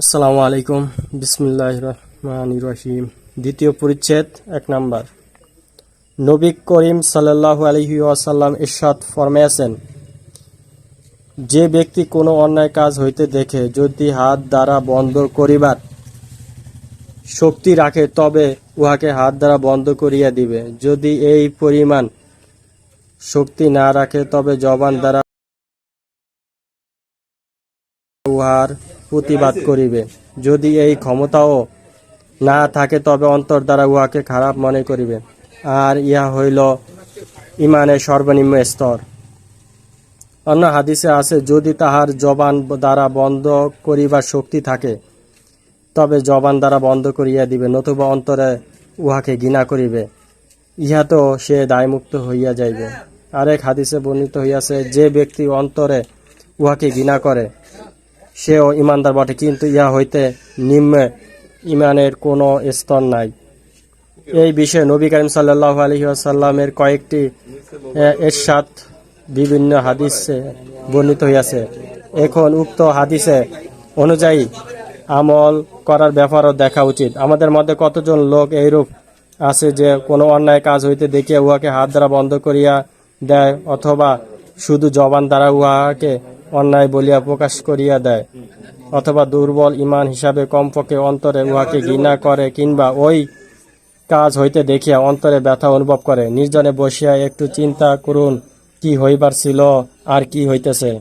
আসসালামু আলাইকুম। বিসমিল্লাহির রহমানির রহিম। দ্বিতীয় পরিচ্ছেদ 1 নাম্বার। নবী করিম সাল্লাল্লাহু আলাইহি ওয়াসাল্লাম ইরশাদ ফরমাইয়াছেন, যে ব্যক্তি কোনো অন্যায় কাজ হইতে দেখে যদি হাত দ্বারা বন্ধ করিবার শক্তি রাখে তবে উহাকে হাত দ্বারা বন্ধ করিয়া দিবে। যদি এই পরিমাণ শক্তি না রাখে তবে জবান দ্বারা উহার প্রতিবাদ করিবে। যদি এই ক্ষমতাও না থাকে তবে অন্তর দ্বারা উহাকে খারাপ মনে করিবে। আর ইহা হইল ইমানের সর্বনিম্ন স্তর। অন্য হাদিসে আছে, যদি তাহার জবান দ্বারা বন্ধ করিবার শক্তি থাকে তবে জবান দ্বারা বন্ধ করিয়া দিবে, নতুবা অন্তরে উহাকে ঘৃণা করিবে, ইহাতেও সে দায়মুক্ত হইয়া যাইবে। আরেক হাদিসে বর্ণিত হইয়াছে, যে ব্যক্তি অন্তরে উহাকে ঘৃণা করে সেও ইমানদার বটে, কিন্তু ইহা হইতে নিম্ন ইমানের কোনো স্তর নাই। এই বিষয়ে নবী করিম সাল্লাল্লাহু আলাইহি ওয়াসাল্লামের কয়েকটি ইরশাদ বিভিন্ন হাদিসে বর্ণিত হইয়াছে। এখন উক্ত হাদিসে অনুযায়ী আমল করার ব্যাপারও দেখা উচিত। আমাদের মধ্যে কতজন লোক এইরূপ আছে যে কোনো অন্যায় কাজ হইতে দেখিয়া উহাকে হাত দ্বারা বন্ধ করিয়া দেয়, অথবা শুধু জবান দ্বারা উহাকে অন্যায় বলিয়া প্রকাশ করিয়া দেয়, অথবা দুর্বল ইমান হিসাবে কমপক্ষে অন্তরে উহাকে ঘৃণা করে, কিংবা ওই কাজ হইতে দেখিয়া অন্তরে ব্যথা অনুভব করে। নির্জনে বসিয়া একটু চিন্তা করুন, কি হইবার ছিল আর কি হইতেছে।